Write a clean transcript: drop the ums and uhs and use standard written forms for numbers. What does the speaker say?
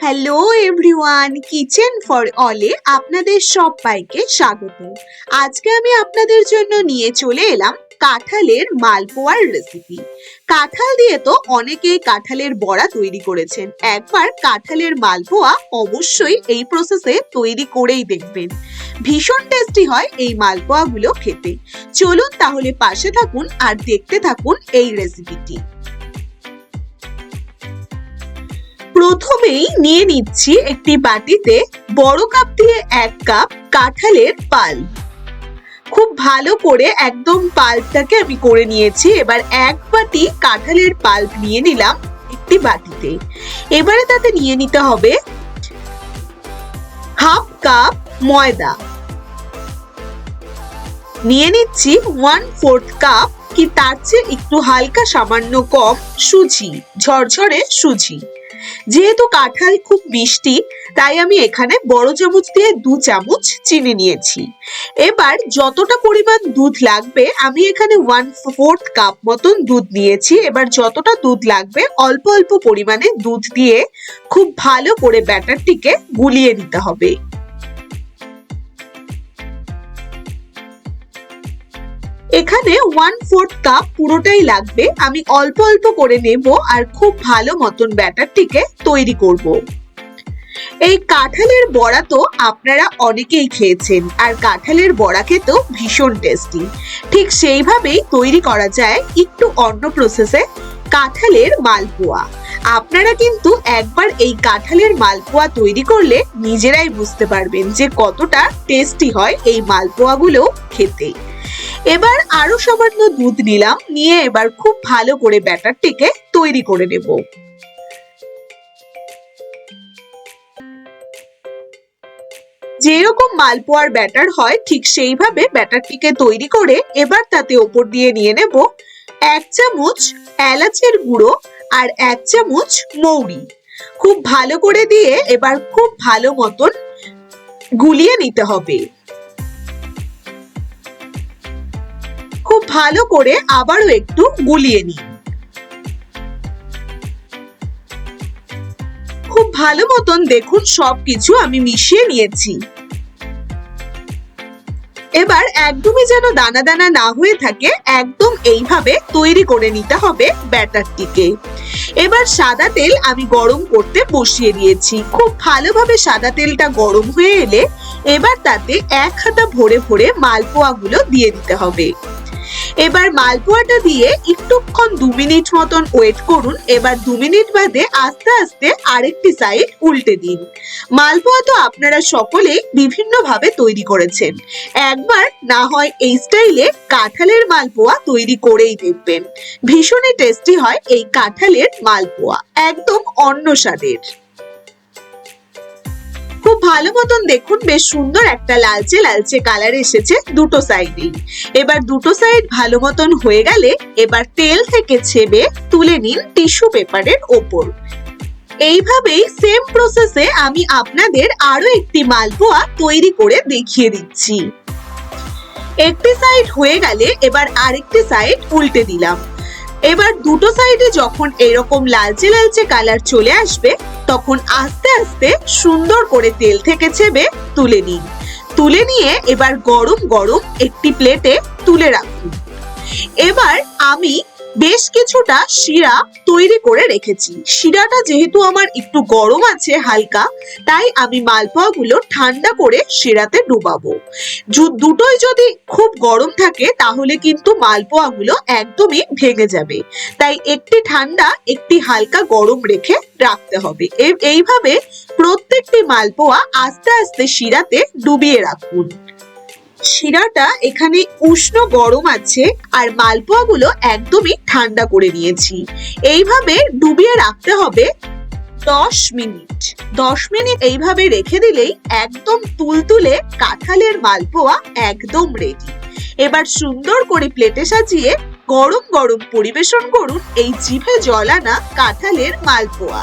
Hello everyone, kitchen for অলে আপনাদের সবাইকে স্বাগত। আজকে আমি আপনাদের জন্য নিয়ে চলে এলাম কাঁঠালের মালপোয়ার রেসিপি। কাঁঠাল দিয়ে তো অনেকেই কাঁঠালের বড়া তৈরি করেছেন। একবার কাঁঠালের মালপোয়া অবশ্যই এই প্রসেসে তৈরি করেই দেখবেন। ভীষণ টেস্টি হয় এই মালপোয়াগুলো খেতে। চলুন তাহলে পাশে থাকুন আর দেখতে থাকুন এই রেসিপিটি। প্রথমেই নিয়ে নিচ্ছি একটি বাটিতে বড় কাপ দিয়ে 1 কাপ কাঁঠালের পাল্প। খুব ভালো করে একদম পাল্পটাকে আমি করে নিয়েছি। এবার 1 বাটি কাঁঠালের পাল্প নিয়ে নিলাম একটি বাটিতে। এবারে তাতে নিয়ে নিতে হবে হাফ কাপ ময়দা, নিয়ে নিচ্ছি 1/4 কাপ কি তার চেয়ে একটু হালকা সামান্য কম সুজি, ঝরঝরে সুজি। যেহেতু কাঁঠাল খুব মিষ্টি তাই আমি এখানে বড় চামচ দিয়ে 2 চামচ চিনি নিয়েছি। এবার যতটা পরিমাণ দুধ লাগবে, আমি এখানে 1/4 কাপ মতন দুধ নিয়েছি। এবার যতটা দুধ লাগবে অল্প অল্প পরিমাণে দুধ দিয়ে খুব ভালো করে ব্যাটারটিকে গুলিয়ে নিতে হবে। এখানে 1/4 কাপ পুরোটাই লাগবে। আমি অল্প অল্প করে নেব আর খুব ভালো মতন ব্যাটারটিকে তৈরি করব। এই কাঁঠালের বড়া তো আপনারা অনেকেই খেয়েছেন, আর কাঁঠালের বড়া খেতেও ভীষণ টেস্টি। ঠিক সেইভাবেই তৈরি করা যায় একটু অন্য প্রসেসে কাঁঠালের মালপোয়া। আপনারা কিন্তু একবার এই কাঁঠালের মালপোয়া তৈরি করলে নিজেরাই বুঝতে পারবেন যে কতটা টেস্টি হয় এই মালপোয়াগুলো খেতে। এবার আরো সামান্য দুধ নিলাম, নিয়ে এবার খুব ভালো করে ব্যাটারটিকে তৈরি করে নেব। যেরকম মালপোয়ার ব্যাটার হয় ঠিক সেইভাবে ব্যাটারটিকে তৈরি করে এবার তাতে ওপর দিয়ে নিয়ে নেব 1 চামচ এলাচের গুঁড়ো আর 1 চামচ মৌরি। খুব ভালো করে দিয়ে এবার খুব ভালো মতন গুলিয়ে নিতে হবে। খুব ভালো করে আবারও একটু গুলিয়ে নিন। খুব ভালো মতন দেখুন সবকিছু আমি মিশিয়ে নিয়েছি। এবার একদমই যেন দানা দানা না হয়ে থাকে, একদম এইভাবে তৈরি করে নিতে হবে ব্যাটারটিকে। এবার সাদা তেল আমি গরম করতে বসিয়ে দিয়েছি। খুব ভালোভাবে সাদা তেলটা গরম হয়ে এলে এবার তাতে 1 হাতা ভরে ভরে মালপোয়াগুলো দিয়ে দিতে হবে। এবার মালপোয়াটা দিয়ে একটুক্ষণ 2 মিনিট মতন ওয়েট করুন। এবার 2 মিনিট বাদে আস্তে আস্তে আরেকটি সাইড উল্টে দিন। মালপোয়া তো আপনারা সকলেই বিভিন্ন ভাবে তৈরি করেছেন, একবার না হয় এই স্টাইলে কাঁঠালের মালপোয়া তৈরি করেই দেখবেন। ভীষণই টেস্টি হয় এই কাঁঠালের মালপোয়া, একদম অন্য স্বাদের। খুব ভালো মতন দেখুন বেশ সুন্দর একটা লালচে লালচে কালার এসেছে দুটো সাইডেই। এবার দুটো সাইড ভালো মতন হয়ে গেলে এবার তেল থেকে ছেড়ে তুলে নিন টিস্যু পেপারের ওপর। এইভাবেই সেম প্রসেসে আমি আপনাদের আরো একটি মালপোয়া তৈরি করে দেখিয়ে দিচ্ছি। একটি সাইড হয়ে গেলে এবার আরেকটি সাইড উল্টে দিলাম। এবার দুটো সাইডে যখন এরকম লালচে লালচে কালার চলে আসবে তখন আস্তে আস্তে সুন্দর করে তেল থেকে ছেড়ে তুলে নিন। তুলে নিয়ে এবার গরম গরম একটি প্লেটে তুলে রাখুন। এবার আমি বেশ কিছুটা শিরা তৈরি করে রেখেছি। শিরাটা যেহেতু আমার একটু গরম আছে হালকা, তাই আমি মালপোয়াগুলো ঠান্ডা করে শিরাতে ডুবাবো। দুটোই যদি খুব গরম থাকে তাহলে কিন্তু মালপোয়াগুলো একদমই ভেঙে যাবে, তাই একটি ঠান্ডা একটি হালকা গরম রেখে রাখতে হবে। এইভাবে প্রত্যেকটি মালপোয়া আস্তে আস্তে শিরাতে ডুবিয়ে রাখুন। শিরাটা এখানে উষ্ণ গরম আছে আর মালপোয়াগুলো একদমই ঠান্ডা করে নিয়েছি। এইভাবে ডুবিয়ে রাখতে হবে 10 মিনিট। 10 মিনিট এইভাবে রেখে দিলেই একদম তুলতুলে কাঁঠালের মালপোয়া একদম রেডি। এবার সুন্দর করে প্লেটে সাজিয়ে গরম গরম পরিবেশন করুন এই জিভে জল আনা কাঁঠালের মালপোয়া।